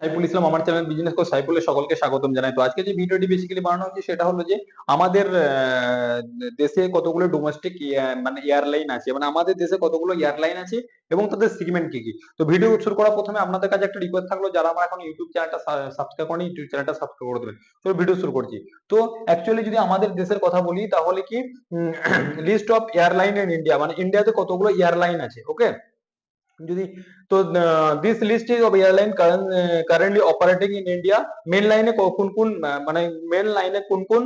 সাইফুল ইসলাম, আমার channel business coach সাইফুলের সকলকে স্বাগতম জানাই। তো আজকে যে ভিডিওটি বেসিক্যালি বানানো হচ্ছে সেটা হলো যে আমাদের দেশে কতগুলো ডোমেস্টিক মানে এয়ারলাইন আছে, মানে আমাদের দেশে কতগুলো এয়ারলাইন আছে এবং তাদের সেগমেন্ট কি কি। তো ভিডিও শুরু করার প্রথমে আপনাদের কাছে একটা রিকোয়েস্ট থাকলো, যারা আমার এখন ইউটিউব চ্যানেলটা সাবস্ক্রাইব করেনি, ইউটিউব চ্যানেলটা সাবস্ক্রাইব করে দেবেন। তো ভিডিও শুরু করছি। তো অ্যাকচুয়ালি যদি আমাদের দেশের কথা বলি তাহলে কি list of airline in India, মানে ইন্ডিয়াতে কতগুলো এয়ারলাইন আছে, ওকে। যদি তো this list is of airline currently operating in India. Main লাইনে কোন কোন মানে মেন লাইনে কোন কোন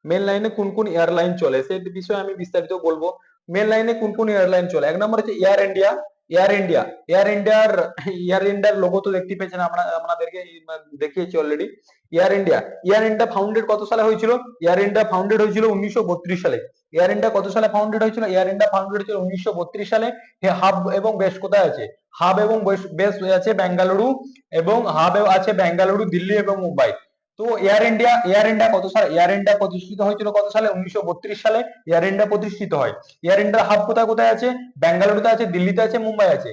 মেন লাইনে কোন কোন এয়ারলাইন চলে সেই বিষয়ে আমি বিস্তারিত বলবো। মেন লাইনে কোন কোন এয়ারলাইন চলে, এক নম্বর হচ্ছে air India. Air India air ইন্ডিয়ার লোগো তো দেখতে পেয়েছেন, আপনাদেরকে দেখিয়েছি অলরেডি। এয়ার ইন্ডিয়া ফাউন্ডেড কত সালে হয়েছিল? এয়ার ইন্ডিয়া ফাউন্ডেড হয়েছিল 1932 সালে। এয়ার ইন্ডিয়া কত সালে ফাউন্ডেড হয়েছিল? এয়ার ইন্ডিয়া ফাউন্ডেড হয়েছিল 1932 সালে। হাব এবং বেস কোথায় আছে? হাব এবং বেস আছে বেঙ্গালুরু, এবং হাব আছে বেঙ্গালুরু, দিল্লি এবং মুম্বাই। তো এয়ার ইন্ডিয়া কত সালে এয়ার ইন্ডিয়া প্রতিষ্ঠিত হয়েছিল? কত সালে? 1932 সালে এয়ার ইন্ডিয়া প্রতিষ্ঠিত হয়। এয়ার ইন্ডিয়ার হাব কোথায় কোথায় আছে? বেঙ্গালুরুতে আছে, দিল্লিতে আছে, মুম্বাই আছে।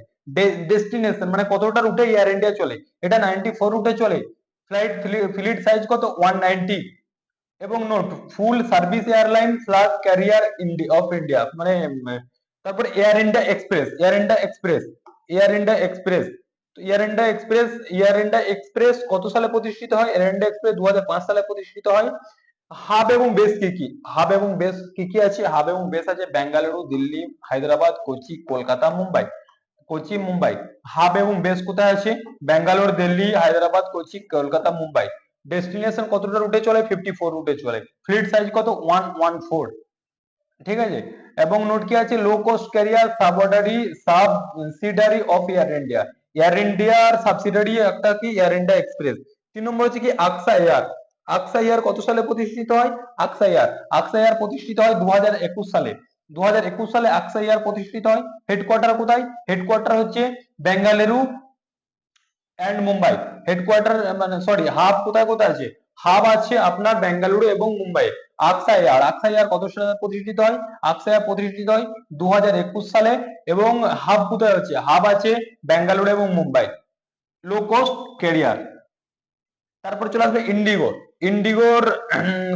ডেস্টিনেশন মানে কতটা রুটে এয়ার ইন্ডিয়া চলে? এটা 94 রুটে চলে। ফ্লাইট ফ্লিট সাইজ কত? 190। এবং note, full service airline flag career of India, মানে তারপরে air India express. Air India express কত সালে প্রতিষ্ঠিত হয়? এয়ার ইন্ডিয়া এক্সপ্রেস 2005 সালে প্রতিষ্ঠিত হয়। হাব এবং বেস কি কি? হাব এবং বেস কি আছে? হাব এবং বেস আছে বেঙ্গালুরু, দিল্লি, হায়দ্রাবাদ, কোচি, কলকাতা, মুম্বাই। কোচি, মুম্বাই। হাব এবং বেস কোথায় আছে? ব্যাঙ্গালোর, দিল্লি, হায়দ্রাবাদ, কোচি, কলকাতা, মুম্বাই। ডেস্টিনেশন কতটা রুটে চলে? 54 রুটে চলে। ফ্লিট সাইজ কত? 114। ঠিক আছে। এবং নোট কি আছে? Low cost career subsidiary of air ইন্ডিয়ার সাবসিডারি একটা কি? Air India express. 3 নম্বর হচ্ছে কি? আকসা এয়ার কত সালে প্রতিষ্ঠিত হয়? আকসা এয়ার প্রতিষ্ঠিত হয় 2021 সালে। 2021 সালে আকসা এয়ার প্রতিষ্ঠিত হয়। হেডকোয়ার্টার কোথায়? হেডকোয়ার্টার হচ্ছে বেঙ্গালুরু এন্ড মুম্বাই। হেডকোয়ার্টার মানে সরি, হাব কোথায় কোথায় আছে? হাব আছে আপনার বেঙ্গালুরু এবং মুম্বাই। আকসা এয়ার কত সালে প্রতিষ্ঠিত হয়? আকসা এয়ার প্রতিষ্ঠিত হয় 2021 সালে। এবং হাব কোথায় আছে? হাব আছে বেঙ্গালুরু এবং মুম্বাই। Low cost career. তারপর চলে আসবে ইন্ডিগো। ইন্ডিগোর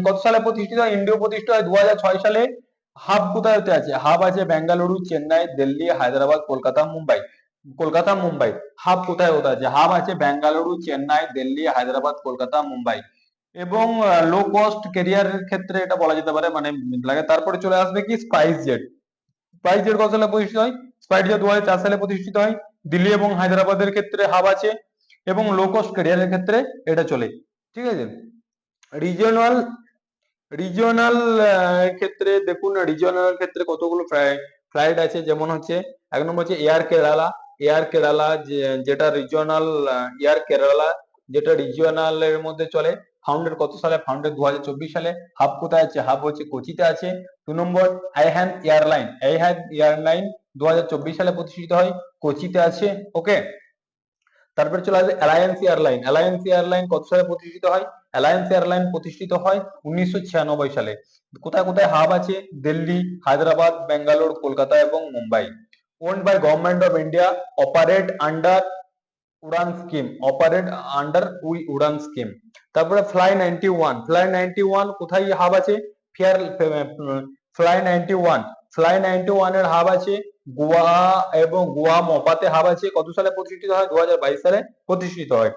কত সালে প্রতিষ্ঠিত হয়? ইন্ডিগো প্রতিষ্ঠিত হয় 2006 সালে। হাব কোথায় হতে আছে? হাব আছে বেঙ্গালুরু, চেন্নাই, দিল্লি, হায়দ্রাবাদ, কলকাতা, মুম্বাই। হাব কোথায় হতে আছে? হাব আছে বেঙ্গালুরু, চেন্নাই, দিল্লি, হায়দ্রাবাদ, কলকাতা, মুম্বাই। এবং লো কস্ট ক্যারিয়ারের ক্ষেত্রে এটা বলা যেতে পারে, মানে লাগে। তারপরে চলে আসবে কি? স্পাইস জেট কত সালে প্রতিষ্ঠিত হয়? স্পাইস জেট 2004 সালে প্রতিষ্ঠিত হয়। দিল্লি এবং হায়দ্রাবাদের ক্ষেত্রে হাব আছে, এবং লো কস্ট ক্যারিয়ারের ক্ষেত্রে এটা চলে। ঠিক আছে। রিজিওনাল রিজিওনাল ক্ষেত্রে দেখুন, রিজিওনাল ক্ষেত্রে কতগুলো ফ্লাইট আছে, যেমন হচ্ছে এক নম্বর হচ্ছে এয়ার কেরালা যেটা রিজিওনাল এয়ার কেরালা, যেটা রিজিওনাল এর মধ্যে চলে। ফাউন্ডেড কত সালে? ফাউন্ডেড 2024 সালে। হাব কোথায় আছে? হাব হচ্ছে কোচিতে আছে। 2 নম্বর আই হ্যান এয়ারলাইন 2024 সালে প্রতিষ্ঠিত হয়, কোচিতে আছে, ওকে। তারপরে চলে আসবে অ্যালায়েন্স এয়ারলাইন কত সালে প্রতিষ্ঠিত হয়? অ্যালায়েন্স এয়ারলাইন প্রতিষ্ঠিত হয় 1996 সালে। কোথায় কোথায় হাব আছে? দিল্লি, হায়দ্রাবাদ, বেঙ্গালোর, কলকাতা এবং Mumbai. Owned by government of India, operate under Udan scheme. তারপরে ফ্লাই 91 কোথায় হাব আছে? ফিয়ার ফ্লাই 91 এর হাব আছে গোয়া, এবং গোয়া মপাতে হাব আছে। কত সালে প্রতিষ্ঠিত হয়? 2022 সালে প্রতিষ্ঠিত হয়।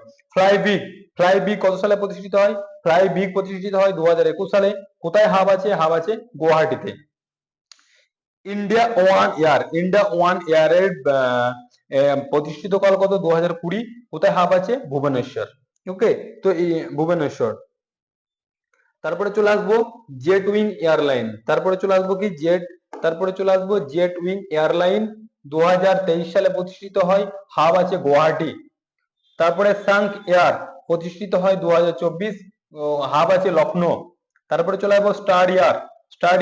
ফ্লাই বিগ কত সালে প্রতিষ্ঠিত হয়? ফ্লাই বিগ প্রতিষ্ঠিত হয় 2021 সালে। কোথায় হাব আছে? হাব আছে গুয়াহাটিতে। ইন্ডিয়া ওয়ান এয়ারের প্রতিষ্ঠিত কাল কত? 2020। কোথায় হাব আছে? ভুবনেশ্বর, ওকে। তো এই ভুবনেশ্বর। তারপরে চলে আসবো জেট উইং এয়ারলাইন। তারপরে চলে আসবো জেট উইং এয়ারলাইন 2023 সালে প্রতিষ্ঠিত হয়। হাব আছে গুয়াহাটি। তারপরে সাঙ্ক এয়ার প্রতিষ্ঠিত হয় 2024, হাব আছে লখনৌ। তারপরে চলে আসবো স্টার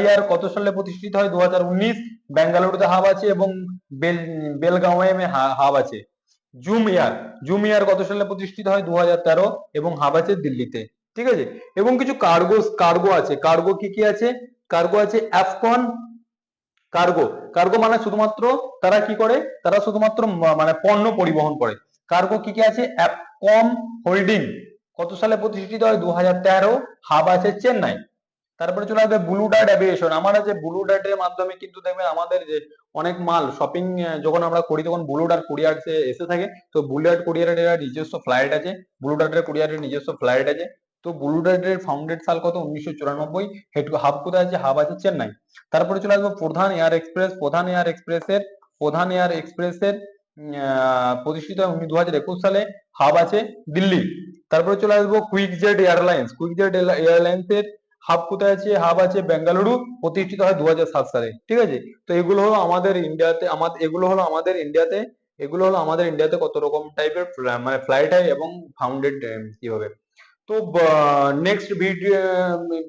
এয়ার কত সালে প্রতিষ্ঠিত হয়? 2019, বেঙ্গালুরুতে হাব আছে, এবং বেলগাঁওয়ে হাব আছে। জুম এয়ার কত সালে প্রতিষ্ঠিত হয়? 2013, এবং হাব আছে দিল্লিতে। ঠিক আছে। এবং কিছু কার্গো আছে। কার্গো কি কি আছে? কার্গো আছে অ্যাফকন কার্গো। কার্গো মানে শুধুমাত্র তারা কি করে? তারা শুধুমাত্র মানে পণ্য পরিবহন করে। কার্গো কি কি আছে? কম হোল্ডিং কত সালে প্রতিষ্ঠিত হয়? 2013, হাব আছে চেন্নাই। তারপরে চলে আসবে ব্লু ডার্ট অ্যাভিয়েশন। আমরা যে ব্লু ডার্টের মাধ্যমে কিন্তু দেখবেন আমাদের যে অনেক মাল শপিং যখন আমরা করি তখন ব্লু ডার্ট কুরিয়ার এসে থাকে। তো ব্লু ডার্ট কুরিয়ারের নিজস্ব ফ্লাইট আছে, ব্লু ডার্টের কুরিয়ারের নিজস্ব ফ্লাইট আছে। তো ব্লু ডার্টের ফাউন্ডেড সাল কত? 1994। হাব কোথায় আছে? হাব আছে চেন্নাই। তারপরে চলে আসবো প্রধান এয়ার এক্সপ্রেস। প্রধান এয়ার এক্সপ্রেসের প্রতিষ্ঠিত হয় 2021 সালে, হাব আছে দিল্লি। তারপরে চলে আসবো quick jet airlines. Quick jet airlines এর হাব কোথায় আছে? হাব আছে বেঙ্গালুরু, প্রতিষ্ঠিত হয় 2007 সালে। ঠিক আছে, তো এগুলো হলো আমাদের ইন্ডিয়াতে, আমাদের ইন্ডিয়াতে কত রকম টাইপের মানে ফ্লাইট হয় এবং ফাউন্ডেড কিভাবে। তো নেক্সট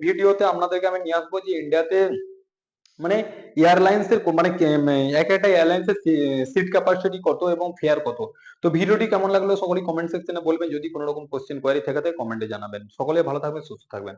ভিডিওতে আপনাদেরকে আমি নিয়ে আসবো যে ইন্ডিয়াতে মানে এয়ারলাইন্স এর মানে এক একটা এয়ারলাইন্স এর সিট ক্যাপাসিটি কত এবং ফেয়ার কত। তো ভিডিওটি কেমন লাগলো সকলেই কমেন্ট সেকশনে বলবেন। যদি কোনো রকম কোশ্চেন কোয়ারি থেকে থাকে কমেন্টে জানাবেন। সকলে ভালো থাকবেন, সুস্থ থাকবেন।